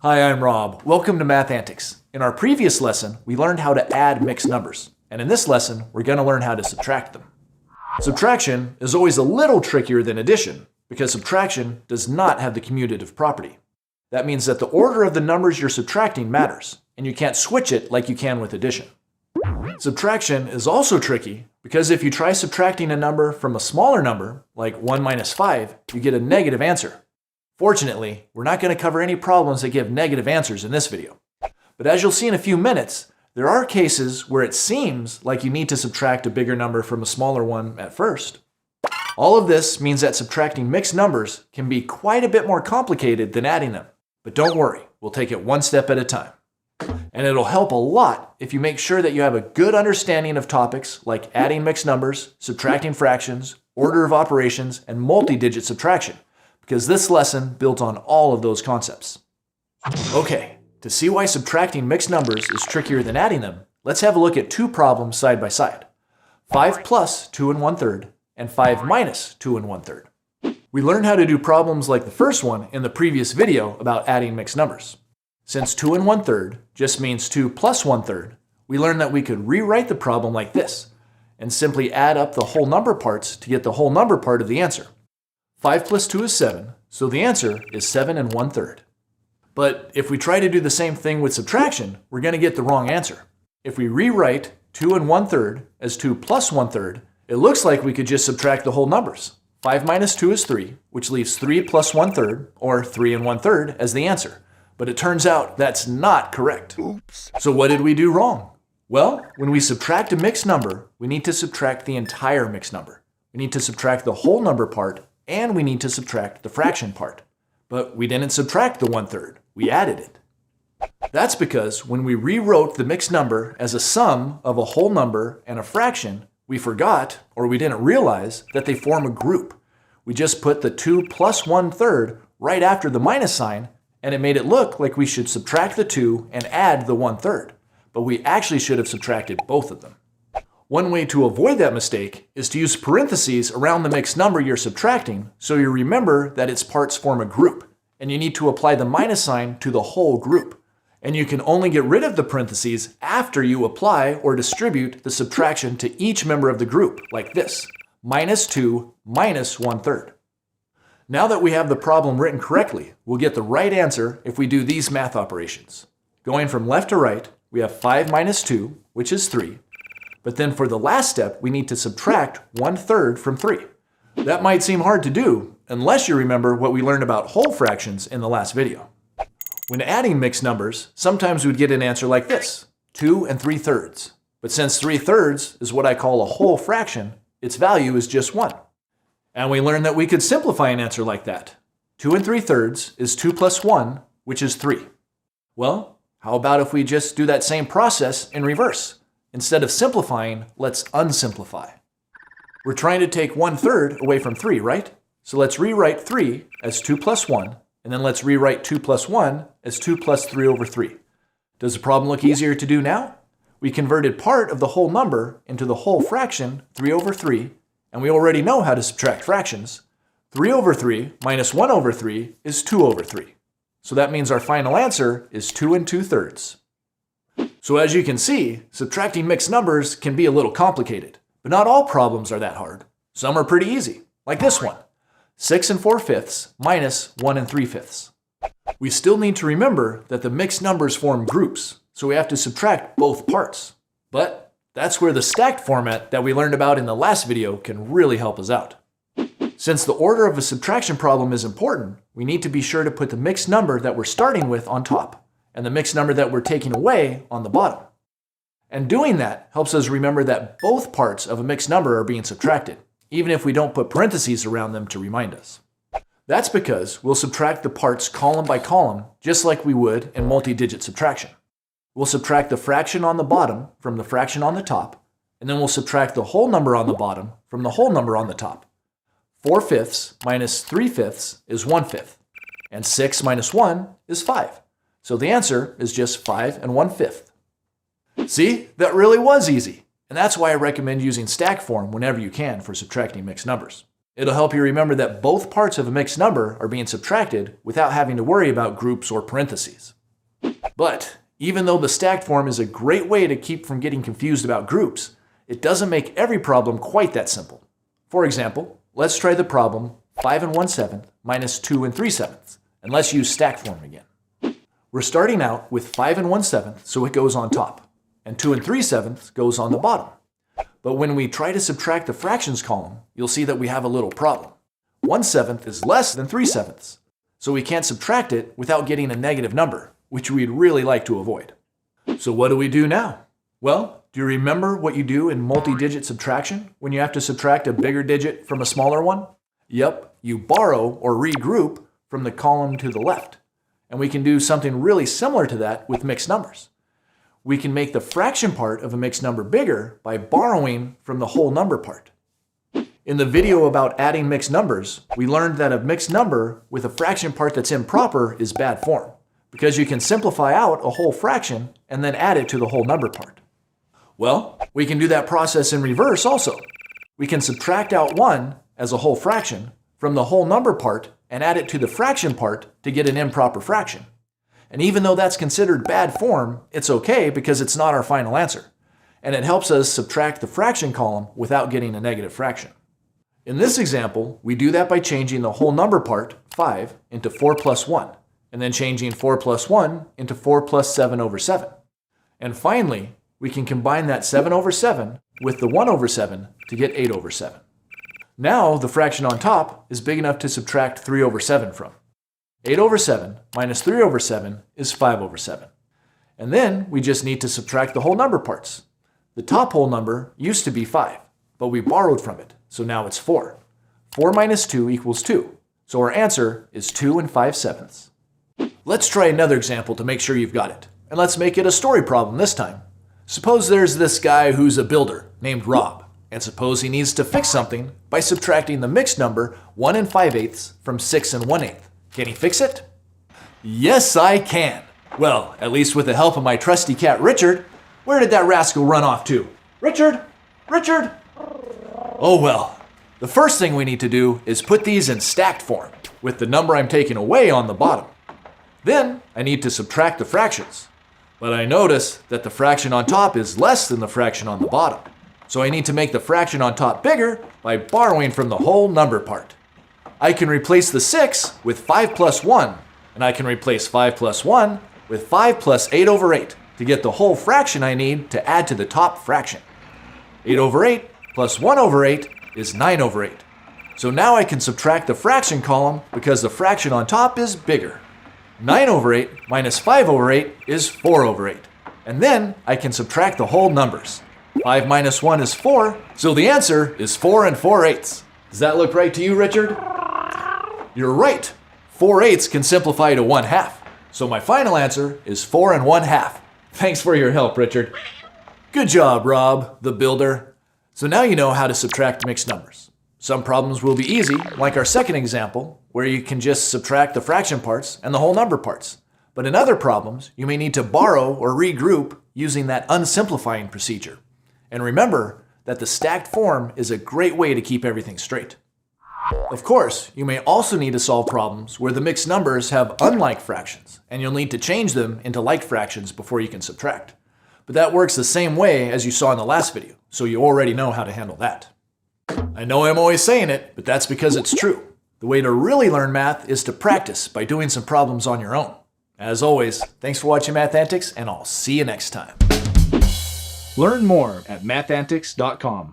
Hi, I'm Rob. Welcome to Math Antics. In our previous lesson, we learned how to add mixed numbers. And in this lesson, we're going to learn how to subtract them. Subtraction is always a little trickier than addition because subtraction does not have the commutative property. That means that the order of the numbers you're subtracting matters, and you can't switch it like you can with addition. Subtraction is also tricky because if you try subtracting a number from a smaller number, like 1 minus 5, you get a negative answer. Fortunately, we're not going to cover any problems that give negative answers in this video. But as you'll see in a few minutes, there are cases where it seems like you need to subtract a bigger number from a smaller one at first. All of this means that subtracting mixed numbers can be quite a bit more complicated than adding them. But don't worry, we'll take it one step at a time. And it'll help a lot if you make sure that you have a good understanding of topics like adding mixed numbers, subtracting fractions, order of operations, and multi-digit subtraction, because this lesson builds on all of those concepts. Okay, to see why subtracting mixed numbers is trickier than adding them, let's have a look at two problems side by side. 5 plus 2 1/3 and 5 minus 2 1/3. We learned how to do problems like the first one in the previous video about adding mixed numbers. Since 2 1/3 just means 2 plus 1/3, we learned that we could rewrite the problem like this and simply add up the whole number parts to get the whole number part of the answer. 5 plus 2 is 7, so the answer is 7 1/3. But if we try to do the same thing with subtraction, we're going to get the wrong answer. If we rewrite 2 1/3 as 2 plus 1/3, it looks like we could just subtract the whole numbers. 5 minus 2 is 3, which leaves 3 plus 1/3, or 3 1/3, as the answer. But it turns out that's not correct. Oops. So what did we do wrong? Well, when we subtract a mixed number, we need to subtract the entire mixed number. We need to subtract the whole number part, and we need to subtract the fraction part. But we didn't subtract the 1/3, we added it. That's because when we rewrote the mixed number as a sum of a whole number and a fraction, we forgot, or we didn't realize, that they form a group. We just put the 2 plus 1/3 right after the minus sign, and it made it look like we should subtract the 2 and add the 1/3, but we actually should have subtracted both of them. One way to avoid that mistake is to use parentheses around the mixed number you're subtracting so you remember that its parts form a group, and you need to apply the minus sign to the whole group. And you can only get rid of the parentheses after you apply or distribute the subtraction to each member of the group, like this, minus 2 minus 1/3. Now that we have the problem written correctly, we'll get the right answer if we do these math operations. Going from left to right, we have 5 minus 2, which is 3. But then for the last step, we need to subtract 1/3 from 3. That might seem hard to do, unless you remember what we learned about whole fractions in the last video. When adding mixed numbers, sometimes we'd get an answer like this, 2 3/3. But since 3/3 is what I call a whole fraction, its value is just 1. And we learned that we could simplify an answer like that. 2 3/3 is 2 plus 1, which is 3. Well, how about if we just do that same process in reverse? Instead of simplifying, let's unsimplify. We're trying to take 1/3 away from 3, right? So let's rewrite 3 as 2 plus 1, and then let's rewrite 2 plus 1 as 2 plus 3 over 3. Does the problem look easier to do now? We converted part of the whole number into the whole fraction, 3 over 3, and we already know how to subtract fractions. 3 over 3 minus 1 over 3 is 2 over 3. So that means our final answer is 2 2/3. So as you can see, subtracting mixed numbers can be a little complicated, but not all problems are that hard. Some are pretty easy, like this one, 6 4/5 minus 1 3/5. We still need to remember that the mixed numbers form groups, so we have to subtract both parts. But that's where the stacked format that we learned about in the last video can really help us out. Since the order of a subtraction problem is important, we need to be sure to put the mixed number that we're starting with on top, and the mixed number that we're taking away on the bottom. And doing that helps us remember that both parts of a mixed number are being subtracted, even if we don't put parentheses around them to remind us. That's because we'll subtract the parts column by column, just like we would in multi-digit subtraction. We'll subtract the fraction on the bottom from the fraction on the top, and then we'll subtract the whole number on the bottom from the whole number on the top. 4/5 minus 3/5 is 1/5, and 6 minus 1 is 5. So the answer is just 5 1/5. See, that really was easy. And that's why I recommend using stack form whenever you can for subtracting mixed numbers. It'll help you remember that both parts of a mixed number are being subtracted without having to worry about groups or parentheses. But even though the stacked form is a great way to keep from getting confused about groups, it doesn't make every problem quite that simple. For example, let's try the problem 5 1/7 minus 2 3/7, and let's use stacked form again. We're starting out with 5 1/7, so it goes on top, and 2 3/7 goes on the bottom. But when we try to subtract the fractions column, you'll see that we have a little problem. 1/7 is less than 3/7, so we can't subtract it without getting a negative number, which we'd really like to avoid. So what do we do now? Well, do you remember what you do in multi-digit subtraction when you have to subtract a bigger digit from a smaller one? Yep, you borrow or regroup from the column to the left. And we can do something really similar to that with mixed numbers. We can make the fraction part of a mixed number bigger by borrowing from the whole number part. In the video about adding mixed numbers, we learned that a mixed number with a fraction part that's improper is bad form, because you can simplify out a whole fraction and then add it to the whole number part. Well, we can do that process in reverse also. We can subtract out 1 as a whole fraction from the whole number part and add it to the fraction part to get an improper fraction. And even though that's considered bad form, it's okay because it's not our final answer. And it helps us subtract the fraction column without getting a negative fraction. In this example, we do that by changing the whole number part, 5, into 4 plus 1, and then changing 4 plus 1 into 4 plus 7/7. And finally, we can combine that 7/7 with the 1/7 to get 8/7. Now the fraction on top is big enough to subtract 3/7 from. 8/7 minus 3/7 is 5/7. And then we just need to subtract the whole number parts. The top whole number used to be 5, but we borrowed from it, so now it's 4. 4 minus 2 equals 2, so our answer is 2 5/7. Let's try another example to make sure you've got it. And let's make it a story problem this time. Suppose there's this guy who's a builder named Rob, and suppose he needs to fix something by subtracting the mixed number 1 5/8 from 6 1/8. Can he fix it? Yes, I can. Well, at least with the help of my trusty cat, Richard. Where did that rascal run off to? Richard? Richard? Oh well. The first thing we need to do is put these in stacked form, with the number I'm taking away on the bottom. Then I need to subtract the fractions. But I notice that the fraction on top is less than the fraction on the bottom. So I need to make the fraction on top bigger by borrowing from the whole number part. I can replace the 6 with 5 plus 1, and I can replace 5 plus 1 with 5 plus 8/8 to get the whole fraction I need to add to the top fraction. 8/8 plus 1/8 is 9/8. So now I can subtract the fraction column because the fraction on top is bigger. 9/8 minus 5/8 is 4/8. And then I can subtract the whole numbers. 5 minus 1 is 4, so the answer is 4 4/8. Does that look right to you, Richard? You're right. 4/8 can simplify to 1/2. So my final answer is 4 1/2. Thanks for your help, Richard. Good job, Rob, the builder. So now you know how to subtract mixed numbers. Some problems will be easy, like our second example, where you can just subtract the fraction parts and the whole number parts. But in other problems, you may need to borrow or regroup using that unsimplifying procedure. And remember that the stacked form is a great way to keep everything straight. Of course, you may also need to solve problems where the mixed numbers have unlike fractions, and you'll need to change them into like fractions before you can subtract. But that works the same way as you saw in the last video, so you already know how to handle that. I know I'm always saying it, but that's because it's true. The way to really learn math is to practice by doing some problems on your own. As always, thanks for watching Math Antics, and I'll see you next time. Learn more at mathantics.com.